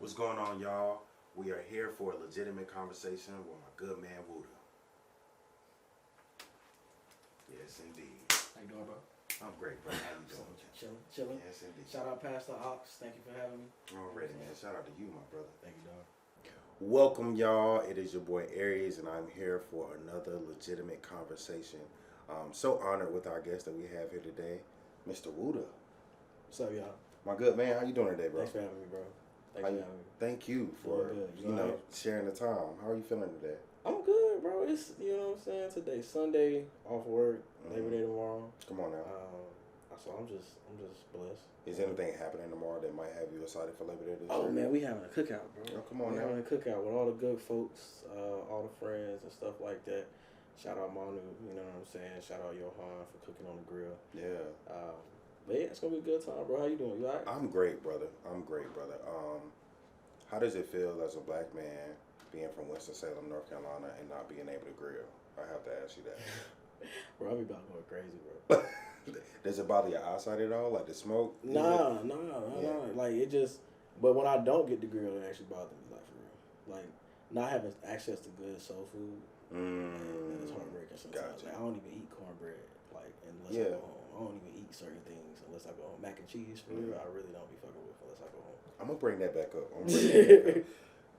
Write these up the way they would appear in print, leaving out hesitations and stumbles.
What's going on, y'all? We are here for a legitimate conversation with my good man, Woodah. Yes, indeed. How you doing, bro? I'm great, bro. How you doing? Chilling. Yes, indeed. Shout out Pastor Ox. Thank you for having me. Already, man. Shout out to you, my brother. Thank you, dog. Welcome, y'all. It is your boy Aries, and I'm here for another legitimate conversation. I'm so honored with our guest that we have here today, Mr. Woodah. What's up, y'all? My good man, how you doing today, bro? Thanks for having me, bro. Thanks for having me. Thank you for sharing the time. How are you feeling today? I'm good, bro. It's what I'm saying. Today's Sunday, off work. Labor Day tomorrow. Come on now. So I'm just blessed. Is anything happening tomorrow that might have you excited for Labor Day this year? Oh man, we having a cookout, bro. Oh, come on now. Having a cookout with all the good folks, all the friends and stuff like that. Shout out Manu, you know what I'm saying? Shout out Johan for cooking on the grill. Yeah. But yeah, it's gonna be a good time, bro. How you doing? You alright? I'm great, brother. How does it feel as a black man being from Winston-Salem, North Carolina, and not being able to grill? I have to ask you that. Bro, I be about going crazy, bro. Does it bother your eyesight at all? Like the smoke? Nah. Like it just. But when I don't get the grill, it actually bothers me, like for real. Like not having access to good soul food. It's heartbreaking sometimes. Gotcha. Like, I don't even eat cornbread. Like unless I go home, I don't even eat certain things unless I go home. Mac and cheese for real, I really don't be fucking with unless I go home. I'm gonna bring that back up.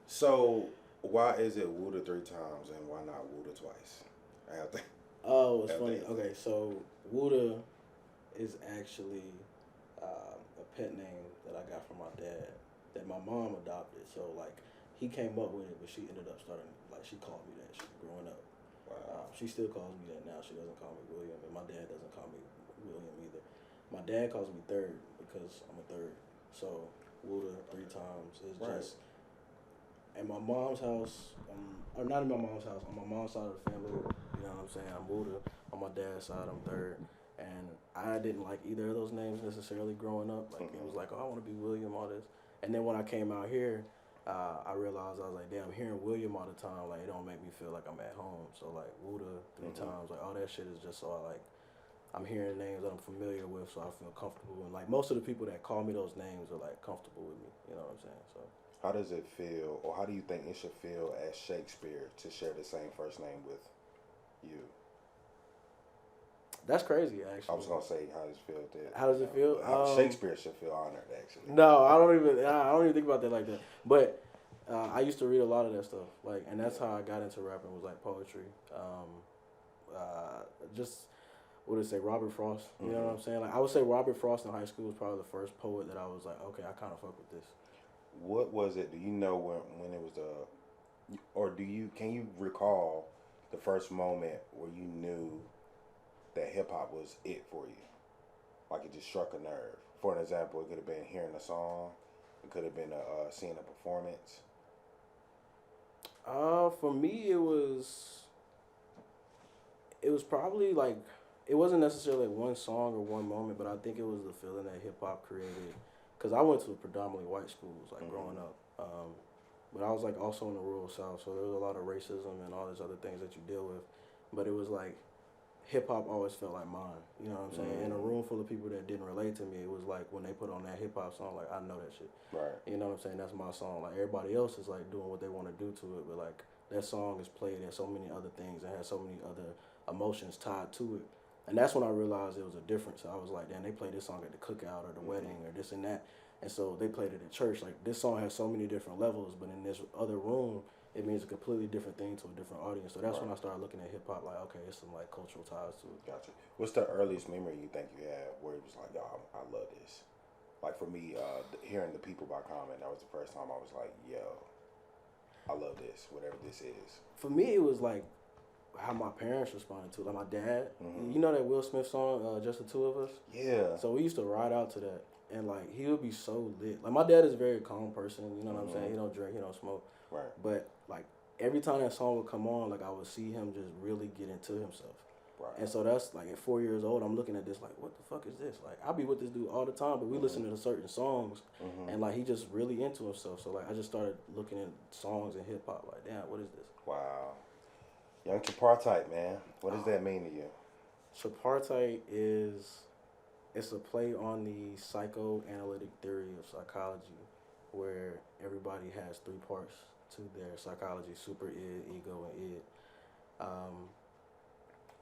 So why is it Woodah 3 times and why not Woodah twice? I have to. Oh, it's funny. Okay, so Woodah is actually a pet name that I got from my dad that my mom adopted. So like he came up with it, but she ended up starting like she called me that shit growing up. Wow. She still calls me that now. She doesn't call me William, and my dad doesn't call me William either. My dad calls me Third because I'm a third. So Woodah 3 times is just. At my mom's house, or not in my mom's house, on my mom's side of the family, you know what I'm saying, I'm Woodah. On my dad's side, I'm Third. And I didn't like either of those names necessarily growing up. Like, it was like, oh, I want to be William, all this. And then when I came out here, I realized, I was like, damn, hearing William all the time, like, it don't make me feel like I'm at home. So, like, Woodah 3 times, like, all that shit is just so I'm hearing names that I'm familiar with, so I feel comfortable. And, like, most of the people that call me those names are, like, comfortable with me. You know what I'm saying? So. How does it feel, or how do you think it should feel as Shakespeare to share the same first name with you? That's crazy, actually. I was gonna say, how does it feel? How does it feel? Shakespeare should feel honored, actually. No, I don't even think about that like that. But I used to read a lot of that stuff, like, and that's how I got into rapping, was like poetry. Just what did it say, Robert Frost? You know what I'm saying? Like I would say Robert Frost in high school was probably the first poet that I was like, okay, I kind of fuck with this. What was it? Do you know when it was can you recall the first moment where you knew that hip hop was it for you? Like it just struck a nerve. For an example, it could have been hearing a song. It could have been seeing a performance. For me, it was probably like, it wasn't necessarily one song or one moment, but I think it was the feeling that hip hop created. Because I went to predominantly white schools, like, growing up. But I was, like, also in the rural South, so there was a lot of racism and all these other things that you deal with. But it was, like, hip-hop always felt like mine, you know what I'm saying? In a room full of people that didn't relate to me, it was, like, when they put on that hip-hop song, like, I know that shit. Right. You know what I'm saying? That's my song. Like, everybody else is, like, doing what they want to do to it, but, like, that song is played at so many other things and has so many other emotions tied to it. And that's when I realized it was a difference. I was like, damn, they played this song at the cookout or the wedding or this and that. And so they played it at church. Like, this song has so many different levels, but in this other room, it means a completely different thing to a different audience. So that's when I started looking at hip-hop like, okay, there's some, like, cultural ties to it. Gotcha. What's the earliest memory you think you had where it was like, yo, I love this? Like, for me, hearing the People by Common, that was the first time I was like, yo, I love this, whatever this is. For me, it was, like, how my parents responded to it. Like my dad, you know that Will Smith song, Just the Two of Us? Yeah. So we used to ride out to that, and like he would be so lit. Like my dad is a very calm person, you know what I'm saying? He don't drink, he don't smoke. Right. But like every time that song would come on, like I would see him just really get into himself. Right. And so that's like at 4 years old, I'm looking at this like, what the fuck is this? Like I be with this dude all the time, but we listen to certain songs, and like he just really into himself. So like I just started looking at songs and hip hop. Like, damn, what is this? Wow. Young TRIPARTITE, man. What does that mean to you? TRIPARTITE it's a play on the psychoanalytic theory of psychology, where everybody has three parts to their psychology: super id, ego, and id.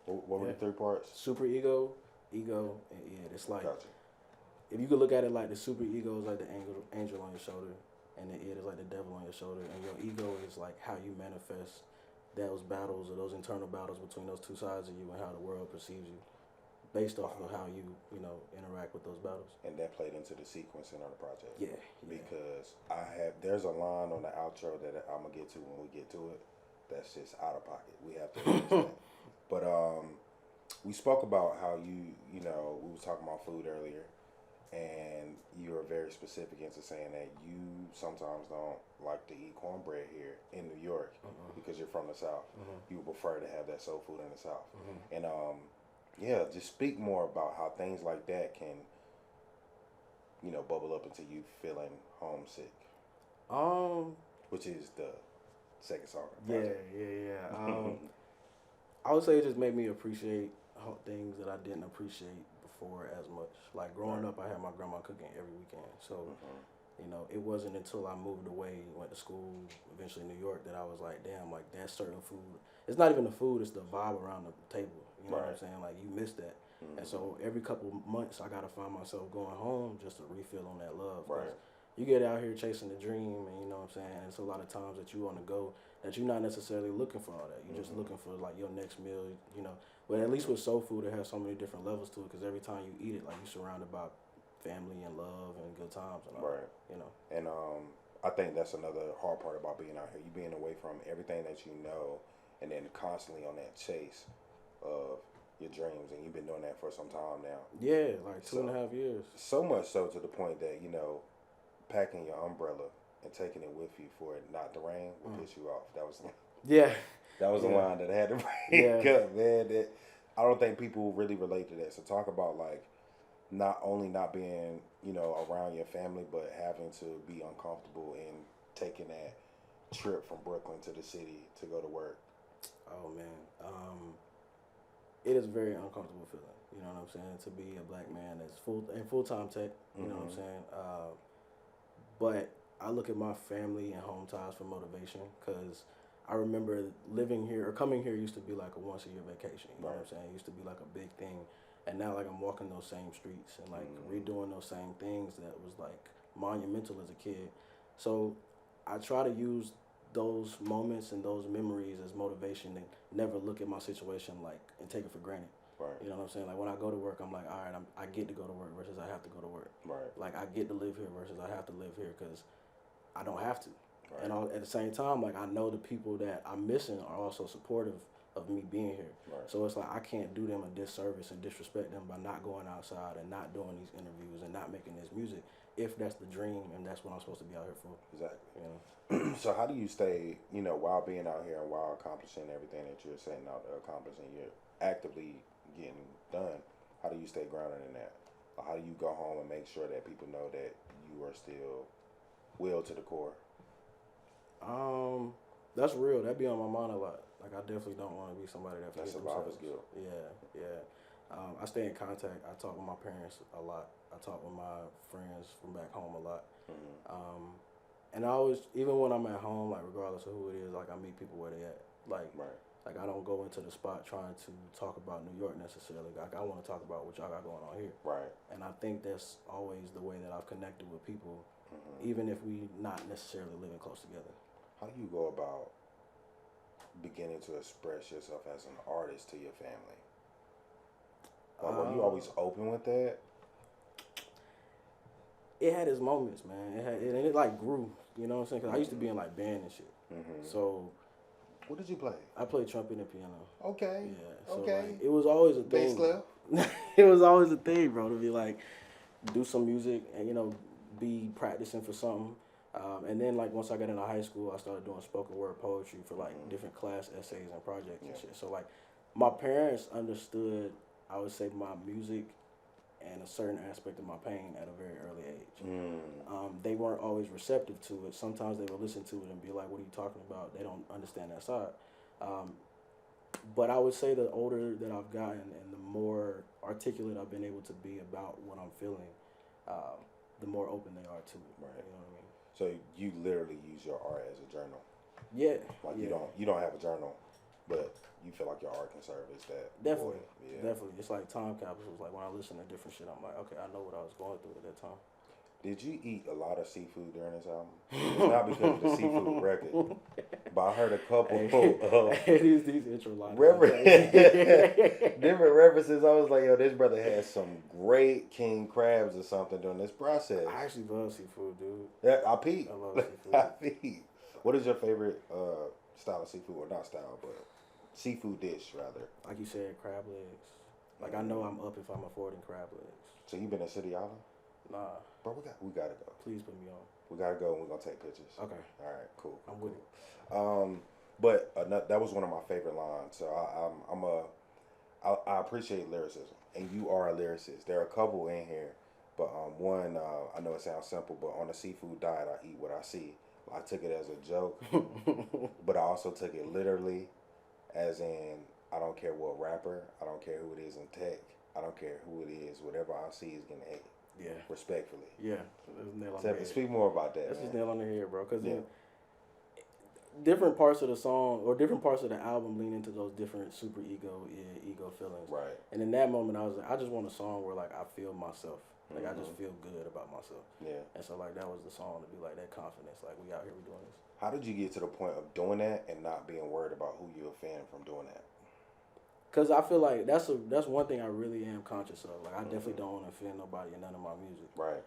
What were the three parts? Super ego, and id. It's like, Gotcha. if you could look at it like the super ego is like the angel on your shoulder, and the id is like the devil on your shoulder, and your ego is like how you manifest those battles or those internal battles between those two sides of you and how the world perceives you, based off of how you interact with those battles. And that played into the sequencing of the project. Yeah. Because there's a line on the outro that I'm gonna get to when we get to it. That's just out of pocket. We have to understand. But we spoke about how we was talking about food earlier, and you were very specific into saying that you sometimes don't like to eat cornbread here in New York because you're from the South. You would prefer to have that soul food in the South. And just speak more about how things like that can, bubble up into you feeling homesick. Which is the second song. Yeah. I would say it just made me appreciate things that I didn't appreciate before as much. Like growing up, I had my grandma cooking every weekend. So, it wasn't until I moved away, went to school, eventually New York, that I was like, damn, like that certain food. It's not even the food, it's the vibe around the table. You know what I'm saying? Like you miss that. And so every couple months, I got to find myself going home just to refill on that love. Right. You get out here chasing the dream, and you know what I'm saying? It's a lot of times that you want to go that you're not necessarily looking for all that. You're just looking for like your next meal, But at least with soul food, it has so many different levels to it because every time you eat it, like you're surrounded by family and love and good times and all that, And I think that's another hard part about being out here. You being away from everything that you know and then constantly on that chase of your dreams, and you've been doing that for some time now. Yeah, like 2.5 years. So much so to the point that, packing your umbrella and taking it with you for it not to rain will piss you off. That was That was the line that had to break up, man. I don't think people really relate to that. So talk about like not only not being, around your family, but having to be uncomfortable in taking that trip from Brooklyn to the city to go to work. Oh man, it is a very uncomfortable feeling. You know what I'm saying? To be a black man that's full-time tech. You know what I'm saying? But I look at my family and home ties for motivation because I remember living here or coming here used to be like a once-a-year vacation. You know what I'm saying? It used to be like a big thing. And now like I'm walking those same streets and like redoing those same things that was like monumental as a kid. So I try to use those moments and those memories as motivation and never look at my situation like and take it for granted. Right. You know what I'm saying? Like when I go to work, I'm like, all right, I get to go to work versus I have to go to work. Right. Like I get to live here versus I have to live here because I don't have to. Right. And at the same time, like I know the people that I'm missing are also supportive of me being here. Right. So it's like I can't do them a disservice and disrespect them by not going outside and not doing these interviews and not making this music if that's the dream and that's what I'm supposed to be out here for. Exactly. So how do you stay, while being out here and while accomplishing everything that you're setting out to accomplish and you're actively getting done, how do you stay grounded in that? Or how do you go home and make sure that people know that you are still will to the core? That's real. That be on my mind a lot. Like I definitely don't want to be somebody that forgets survivor's themselves. guilt. Yeah. I stay in contact. I talk with my parents a lot. I talk with my friends from back home a lot. And I always, even when I'm at home, like regardless of who it is, like I meet people where they at. Like I don't go into the spot trying to talk about New York necessarily. Like I want to talk about what y'all got going on here. Right. And I think that's always the way that I've connected with people, even if we not necessarily living close together. How do you go about beginning to express yourself as an artist to your family? Like, were you always open with that? It had its moments, man. It like grew. You know what I'm saying? Because I used to be in like band and shit. So. What did you play? I played trumpet and piano. Okay. Yeah. So okay. Like, it was always a thing. Bass clef? It was always a thing, bro, to be like, do some music and, be practicing for something. And then, like, once I got into high school, I started doing spoken word poetry for, like, different class essays and projects and shit. So, like, my parents understood, I would say, my music and a certain aspect of my pain at a very early age. They weren't always receptive to it. Sometimes they would listen to it and be like, what are you talking about? They don't understand that side. But I would say the older that I've gotten and the more articulate I've been able to be about what I'm feeling, the more open they are to it. Right. You know what I mean? So you literally use your art as a journal. Yeah. Like yeah. you don't have a journal, but you feel like your art can serve as that. Definitely. Void. Yeah. Definitely. It's like time capsules. Like when I listen to different shit, I'm like, okay, I know what I was going through at that time. Did you eat a lot of seafood during this album? It's not because of the seafood record, but I heard a couple these intro lines. different references. I was like, yo, this brother had some great king crabs or something during this process. I actually love seafood, dude. Yeah, I peep. I love seafood. I peep. What is your favorite style of seafood, or not style, but seafood dish rather? Like you said, crab legs. Like I know I'm up if I'm affording crab legs. So you been in City Island? Nah. Bro, we gotta go. Please put me on. We gotta go and we're gonna take pictures. Okay. All right, cool. I'm with it. But that was one of my favorite lines. So I appreciate lyricism, and you are a lyricist. There are a couple in here, but one I know it sounds simple, but on a seafood diet, I eat what I see. I took it as a joke, but I also took it literally, as in I don't care what rapper, I don't care who it is in tech, I don't care who it is. Whatever I see is getting hate. Yeah. Respectfully. Yeah. That's nail on the head. Speak more about that. That's man. just nail on the head, bro. Because Yeah. different parts of the song or different parts of the album lean into those different super ego feelings. Right. And in that moment, I was like, I just want a song where like I feel myself. Like I just feel good about myself. Yeah. And so like that was the song to be like that confidence. Like we out here, we doing this. How did you get to the point of doing that and not being worried about who you offend from doing that? Cause I feel like that's one thing I really am conscious of. Like I definitely don't want to offend nobody in none of my music. Right.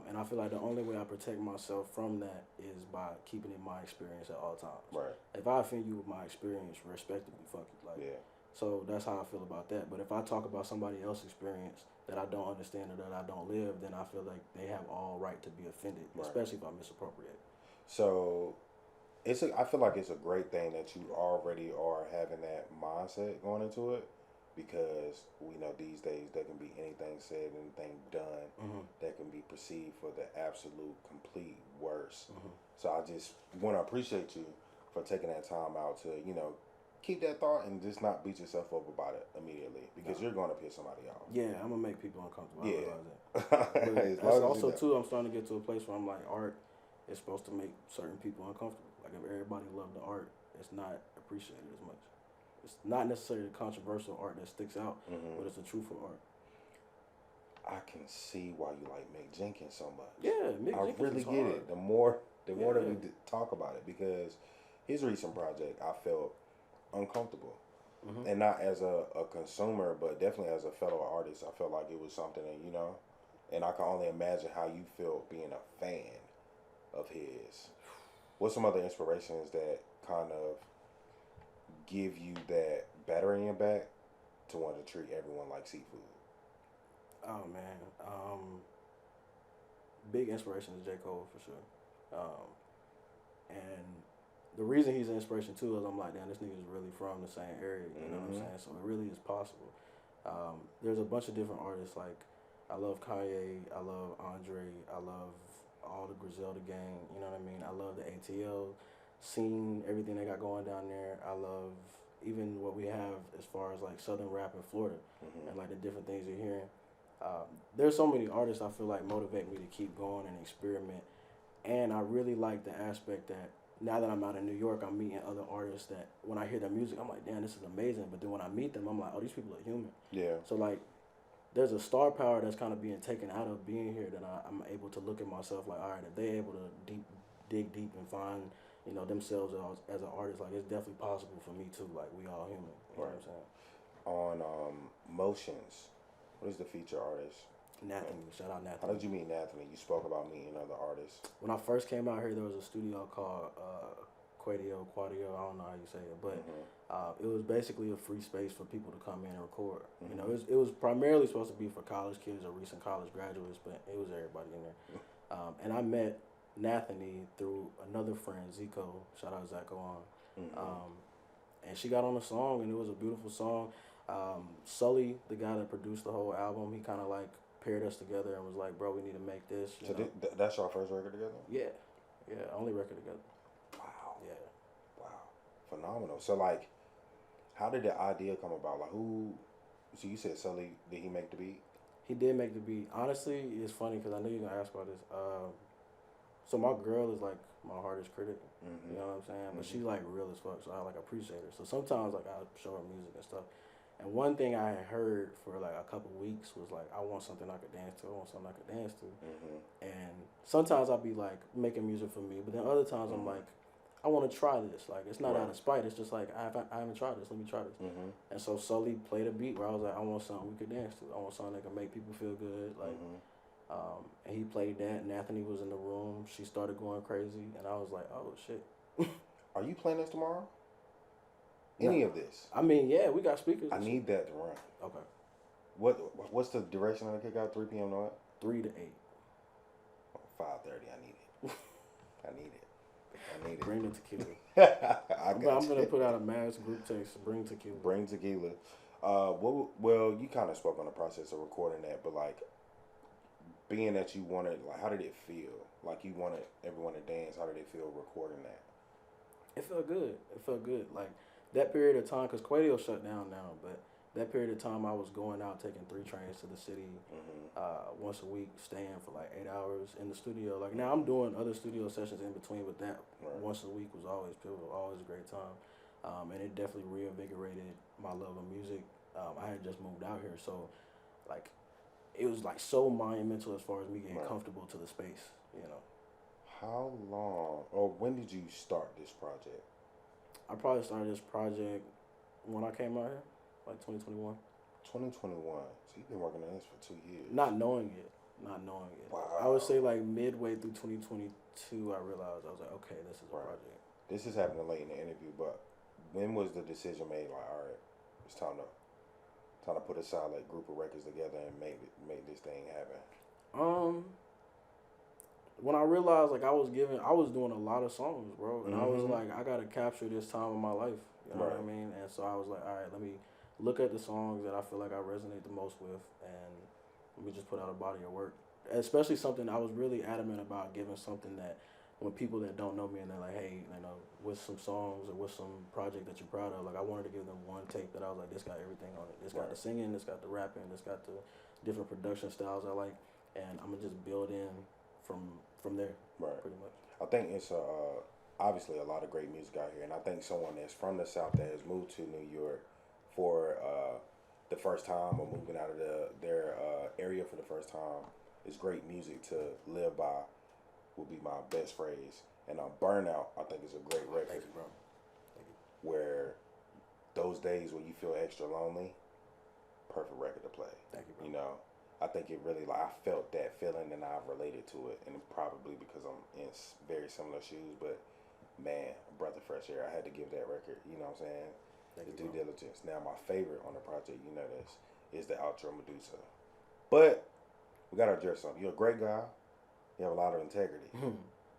And I feel like the only way I protect myself from that is by keeping it my experience at all times. Right. If I offend you with my experience, respectably, fuck it. Like, yeah. So that's how I feel about that. But if I talk about somebody else's experience that I don't understand or that I don't live, then I feel like they have all right to be offended, right. especially if I misappropriate. So I feel like it's a great thing that you already are having that mindset going into it, because we know these days there can be anything said, anything done that can be perceived for the absolute complete worst. So I just want to appreciate you for taking that time out to, keep that thought and just not beat yourself up about it immediately, because you're going to piss somebody off. Yeah, I'm going to make people uncomfortable. Yeah. I realize that. But that's also, too, I'm starting to get to a place where I'm like, art is supposed to make certain people uncomfortable. Like, if everybody loved the art, it's not appreciated as much. It's not necessarily the controversial art that sticks out, but it's the truthful art. I can see why you like Mick Jenkins so much. Yeah, Mick Jenkins really is get hard. it. The more that we talk about it, because his recent project, I felt uncomfortable. And not as a consumer, but definitely as a fellow artist. I felt like it was something that, and I can only imagine how you feel being a fan of his. What's some other inspirations that kind of give you that batter in your back to want to treat everyone like seafood? Oh, man. Big inspiration is J. Cole, for sure. And the reason he's an inspiration, too, is I'm like, damn, this nigga's really from the same area, you know what I'm saying? So it really is possible. There's a bunch of different artists, like, I love Kanye, I love Andre, I love all the Griselda gang, you know what I mean? I love the ATL scene, everything they got going down there. I love even what we have as far as, like, Southern rap in Florida and, like, the different things you're hearing. There's so many artists I feel like motivate me to keep going and experiment. And I really like the aspect that now that I'm out in New York, I'm meeting other artists that when I hear their music, I'm like, damn, this is amazing. But then when I meet them, I'm like, oh, these people are human. Yeah. So, like, there's a star power that's kind of being taken out of being here that I'm able to look at myself like, all right, if they're able to dig deep and find, themselves as an artist, like, it's definitely possible for me too. Like, we all human. You know what I'm saying? On Motions, what is the feature artist? Nathany. Shout out Nathany. How did you meet Nathany? You spoke about meeting other artists. When I first came out here, there was a studio called Quadio, I don't know how you say it, but it was basically a free space for people to come in and record. It was primarily supposed to be for college kids or recent college graduates, but it was everybody in there. And I met Nathany through another friend, Zico. Shout out Zacho on. And she got on the song, and it was a beautiful song. Sully, the guy that produced the whole album, he kind of like paired us together and was like, bro, we need to make this. So that's your first record together? Yeah. Only record together. Wow. Yeah. Wow. Phenomenal. So, like, how did the idea come about? Like, so you said Sully, did he make the beat? He did make the beat. Honestly, it's funny because I knew you were going to ask about this. So my girl is like my hardest critic. Mm-hmm. You know what I'm saying? But Mm-hmm. she like real as fuck, so I like appreciate her. So sometimes like I show her music and stuff. And one thing I had heard for like a couple weeks was like, I want something I could dance to. I want something I could dance to. Mm-hmm. And sometimes I'll be like making music for me, but then other times I'm like, I want to try this. Like it's not out of spite. It's just like I haven't tried this. Let me try this. Mm-hmm. And so Sully played a beat where I was like, I want something we could dance to. I want something that can make people feel good. Like, and he played that. And Anthony was in the room. She started going crazy, and I was like, oh shit. Are you playing this tomorrow? Any of this? I mean, yeah, we got speakers. I need that to run. Okay. What's the duration of the cookout? 3 p.m. to what? 3 to 8. 5:30. I need it. I need it. I need it. Bring the tequila. I'm gonna put out a mass group text. Bring tequila. Bring tequila. Well, you kind of spoke on the process of recording that, but like, being that you wanted, like, how did it feel? Like you wanted everyone to dance. How did it feel recording that? It felt good. It felt good. Like that period of time, because Quadio shut down now, but that period of time I was going out taking 3 trains to the city once a week, staying for like 8 hours in the studio. Like now I'm doing other studio sessions in between, but that once a week was always pivotal, always a great time. And it definitely reinvigorated my love of music. I had just moved out here, so like it was like so monumental as far as me getting comfortable to the space, you know. How long, or when did you start this project? I probably started this project when I came out here, like 2021. 2021. So you've been working on this for 2 years. Not knowing it. Wow. I would say like midway through 2022, I realized, I was like, okay, this is a project. This is happening late in the interview, but when was the decision made? Like, all right, it's time to put a solid group of records together and make this thing happen. When I realized like I was doing a lot of songs, bro, and I was like, I gotta capture this time of my life. You know what I mean? And so I was like, all right, let me look at the songs that I feel like I resonate the most with, and let me just put out a body of work. Especially something I was really adamant about giving something that when people that don't know me and they're like, hey, you know, with some songs or with some project that you're proud of, like I wanted to give them one tape that I was like, this got everything on it. This got the singing, this got the rapping, this got the different production styles I like, and I'm gonna just build in from there, pretty much. I think it's obviously a lot of great music out here, and I think someone that's from the South that has moved to New York for the first time or moving out of their area for the first time is great music to live by. Would be my best phrase. And Burnout, I think, is a great record. Thank you, bro. Thank you. Where those days when you feel extra lonely, perfect record to play. Thank you, bro. You know, I think it really, like, I felt that feeling and I've related to it, and probably because I'm in very similar shoes, but man, breath of fresh air. I had to give that record, you know what I'm saying? Thank The you, due bro. diligence. Now, my favorite on the project, you know this, is the outro Medusa. But we got to address something. You're a great guy. You have a lot of integrity.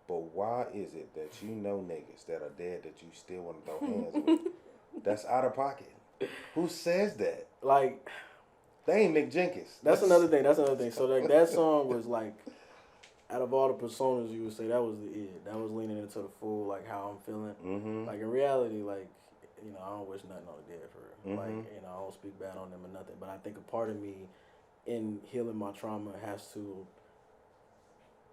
But why is it that you know niggas that are dead that you still want to throw hands with? That's out of pocket. Who says that? Like, they ain't Mick Jenkins. That's another thing. So like that song was like, out of all the personas, you would say that was the it. That was leaning into the full, like how I'm feeling. Like in reality, like, you know, I don't wish nothing on the dead for real. Like, you know, I don't speak bad on them or nothing. But I think a part of me in healing my trauma has to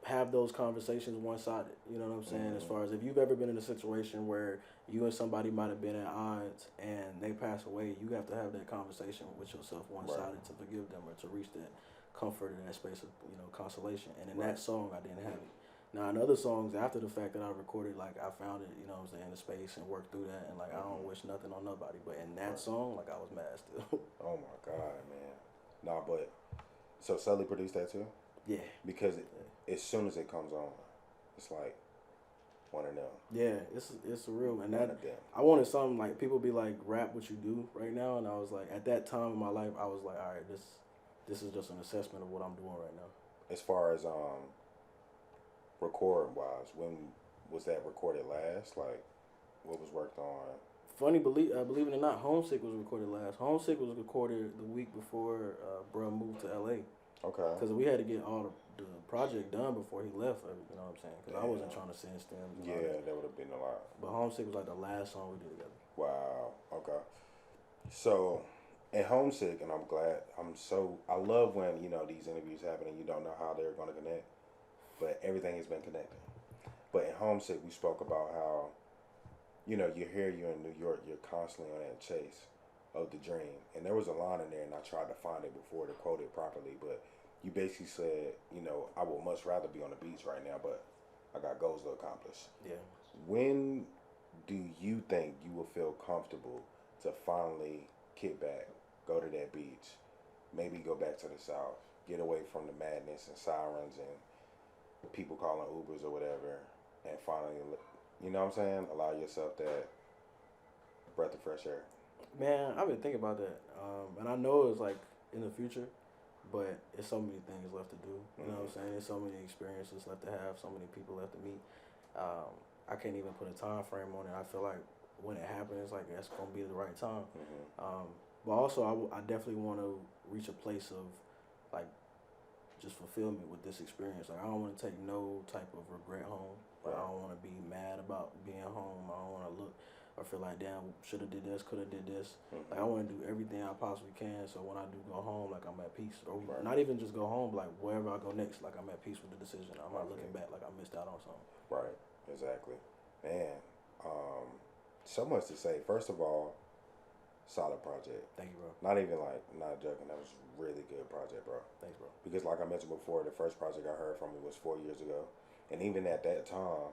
have those conversations one-sided. You know what I'm saying? As far as if you've ever been in a situation where you and somebody might have been at odds and they pass away, you have to have that conversation with yourself one-sided to forgive them or to reach that comfort in that space of, you know, consolation. And in that song, I didn't have it. Now, in other songs, after the fact that I recorded, like, I found it, you know what I'm saying, in the space and worked through that, and, like, I don't wish nothing on nobody. But in that song, like, I was mad still. Oh, my God, man. Nah, but, so Sully produced that too? Yeah. Because as soon as it comes on, it's like one of them. Yeah, it's a real, and One that, of them. I wanted something, like, people be like, rap what you do right now, and I was like, at that time in my life, I was like, all right, this is just an assessment of what I'm doing right now. As far as recording wise, when was that recorded last? Like, what was worked on? Funny, believe it or not, Homesick was recorded last. Homesick was recorded the week before bruh moved to LA. Okay. Because we had to get all the project done before he left, you know what I'm saying? Because I wasn't trying to send stems. Yeah, that would have been a lot. But Homesick was like the last song we did together. Wow. Okay. So, and Homesick, and I love when, you know, these interviews happen and you don't know how they're going to connect, but everything has been connected. But in Homesick, we spoke about how, you're here, you're in New York, you're constantly on that chase of the dream. And there was a line in there, and I tried to find it before to quote it properly, but you basically said, I would much rather be on the beach right now, but I got goals to accomplish. Yeah. When do you think you will feel comfortable to finally kick back, go to that beach, maybe go back to the South, get away from the madness and sirens and people calling Ubers or whatever, and finally, you know what I'm saying, allow yourself that breath of fresh air? Man, I've been thinking about that, and I know it's like in the future, but it's so many things left to do. You know what I'm saying? There's so many experiences left to have, so many people left to meet. I can't even put a time frame on it. I feel like when it happens, like that's gonna be the right time. But also, I definitely want to reach a place of like just fulfillment with this experience. Like I don't want to take no type of regret home. Like I don't want to be mad about being home. I don't want to look or feel like, damn, should have did this, could have did this. Like I want to do everything I possibly can, so when I do go home, like I'm at peace. Or not even just go home, but like wherever I go next, like I'm at peace with the decision. I'm not looking back like I missed out on something. Right, exactly. Man, so much to say. First of all, solid project. Thank you, bro. Not even like, not joking, that was a really good project, bro. Thanks, bro. Because like I mentioned before, the first project I heard from you was 4 years ago. And even at that time,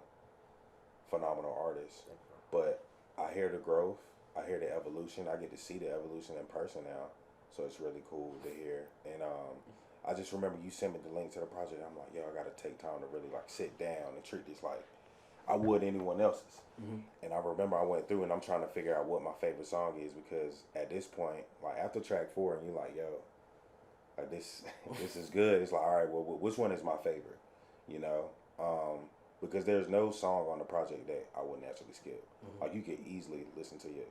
phenomenal artist. Thank you, bro. But I hear the growth, I hear the evolution, I get to see the evolution in person now. So it's really cool to hear. And I just remember you sent me the link to the project. I'm like, yo, I gotta take time to really like sit down and treat this like I would anyone else's. And I remember I went through and I'm trying to figure out what my favorite song is, because at this point, like after track 4 and you're like, yo, like this is good. It's like, all right, well, which one is my favorite? Because there's no song on the project that I wouldn't actually skip. Like you could easily listen to it,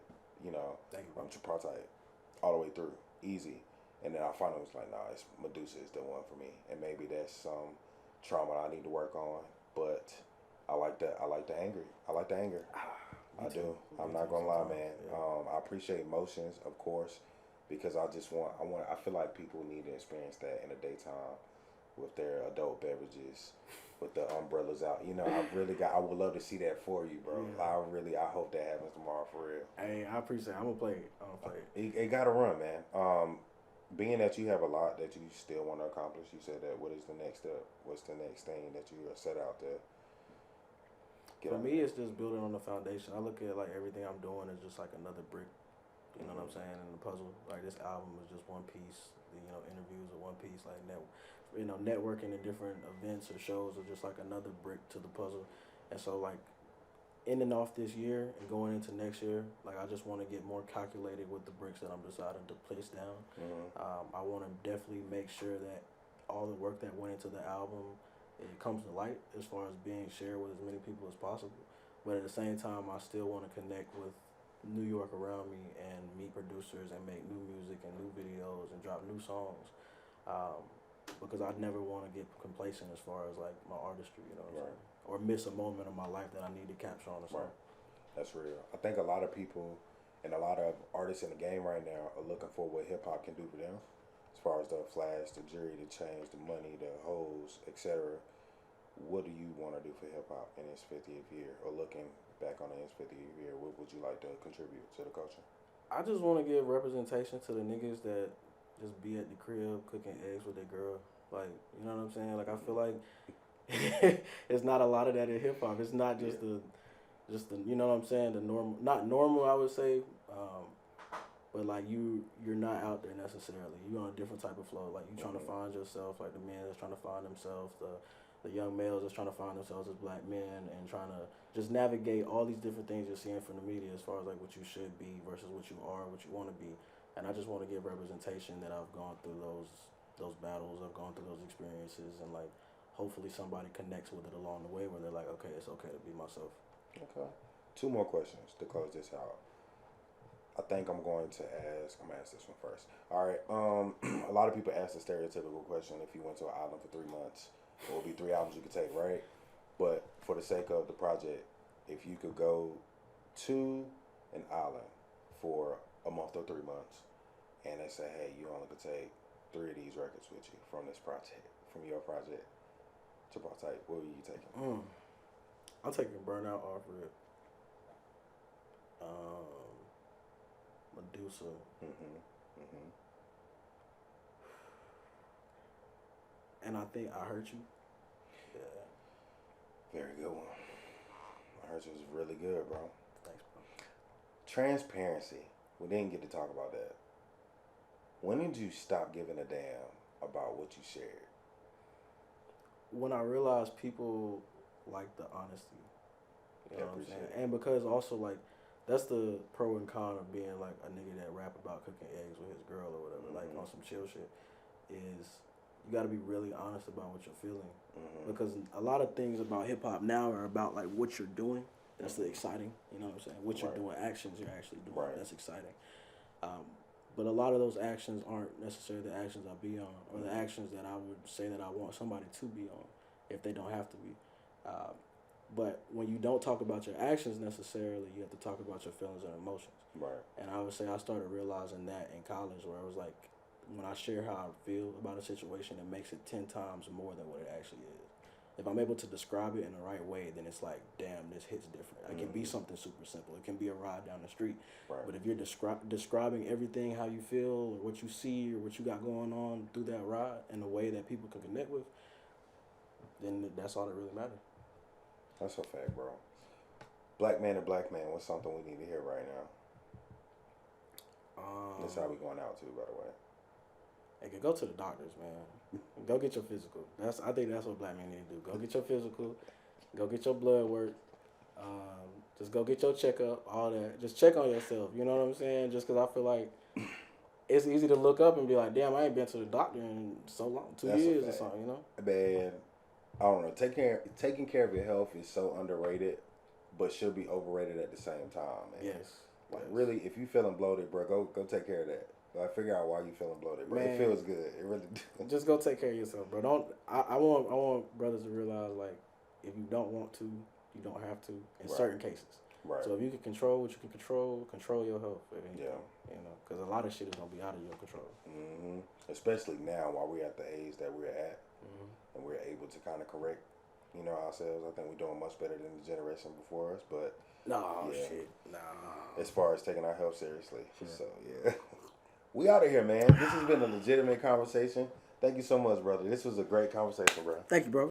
Thank you, bro. Tripartite all the way through, easy. And then I finally was like, nah, it's Medusa is the one for me. And maybe that's some trauma I need to work on, but I like the anger. I like the anger. I do. I'm not gonna lie, man. Yeah. I appreciate emotions, of course, because I feel like people need to experience that in the daytime with their adult beverages, with the umbrellas out. I would love to see that for you, bro. Yeah. I hope that happens tomorrow for real. Hey, I appreciate it. I'm gonna play it. It gotta run, man. Being that you have a lot that you still want to accomplish, you said that. What is the next step? What's the next thing that you are set out to get? For me, it's just building on the foundation. I look at like everything I'm doing as just like another brick. You know what I'm saying? In the puzzle, like this album is just one piece. Interviews are one piece. Like networking in different events or shows are just like another brick to the puzzle. And so like ending off this year and going into next year, like I just want to get more calculated with the bricks that I'm deciding to place down. I want to definitely make sure that all the work that went into the album, it comes to light as far as being shared with as many people as possible. But at the same time, I still want to connect with New York around me and meet producers and make new music and new videos and drop new songs. Because I never want to get complacent as far as like my artistry, or miss a moment of my life that I need to capture on a song. That's real. I think a lot of people and a lot of artists in the game right now are looking for what hip hop can do for them, as far as the flash, the jewelry, the chains, the money, the hoes, etc. What do you want to do for hip hop in its 50th year, or looking back on its 50th year? What would you like to contribute to the culture? I just want to give representation to the niggas that just be at the crib cooking eggs with their girl. Like, you know what I'm saying? Like, I feel like it's not a lot of that in hip hop. It's not just the, you know what I'm saying? The normal, not normal, I would say, but like you're not out there necessarily. You're on a different type of flow. Like you trying to find yourself. Like the men that's trying to find themselves. The young males that's trying to find themselves as black men and trying to just navigate all these different things you're seeing from the media as far as like what you should be versus what you are, what you want to be. And I just want to give representation that I've gone through those battles, I've gone through those experiences, and like hopefully somebody connects with it along the way where they're like, okay, it's okay to be myself. Okay. 2 more questions to close this out. I think I'm going to ask this one first. All right. A lot of people ask the stereotypical question: if you went to an island for 3 months, it would be 3 albums you could take, right? But for the sake of the project, if you could go to an island for a month or 3 months, and they say, hey, you only could take 3 of these records with you from this project, from your project, Tripartite, what were you taking? I'm taking burnout off rip. Medusa. And I think I hurt you. Yeah. Very good one. I heard it was really good, bro. Thanks, bro. Transparency. We didn't get to talk about that. When did you stop giving a damn about what you shared? When I realized people like the honesty. You know what I'm saying? And because also, like, that's the pro and con of being, like, a nigga that rap about cooking eggs with his girl or whatever, like, on some chill shit, is you got to be really honest about what you're feeling. Because a lot of things about hip-hop now are about, like, what you're doing. That's the exciting, you know what I'm saying? What you're doing, actions you're actually doing. That's exciting. But a lot of those actions aren't necessarily the actions I be on, or the actions that I would say that I want somebody to be on, if they don't have to be. But when you don't talk about your actions necessarily, you have to talk about your feelings and emotions. Right. And I would say I started realizing that in college, where it was like, when I share how I feel about a situation, it makes it 10 times more than what it actually is. If I'm able to describe it in the right way, then it's like, damn, this hits different. It can be something super simple. It can be a ride down the street. Right. But if you're describing everything, how you feel, or what you see, or what you got going on through that ride in a way that people can connect with, then that's all that really matters. That's a fact, bro. Black man to black man, what's something we need to hear right now? That's how we going out too, by the way. Hey, go to the doctors, man. Go get your physical. I think that's what black men need to do. Go get your physical. Go get your blood work. Just go get your checkup. All that. Just check on yourself. You know what I'm saying? Just because I feel like it's easy to look up and be like, damn, I ain't been to the doctor in so long, 2 years or something. You know? Man, I don't know. Taking care of your health is so underrated, but should be overrated at the same time, man. Yes. Like really, if you feeling bloated, bro, go take care of that. Like figure out why you feeling bloated, bro. Man, it feels good. It really does. Just go take care of yourself, bro. I want brothers to realize, like, if you don't want to, you don't have to in certain cases. Right. So if you can control what you can control your health. Yeah. You know, because a lot of shit is gonna be out of your control. Especially now, while we're at the age that we're at, and we're able to kind of correct, you know, ourselves. I think we're doing much better than the generation before us. But as far as taking our health seriously, so yeah. We out of here, man. This has been a legitimate conversation. Thank you so much, brother. This was a great conversation, bro. Thank you, bro.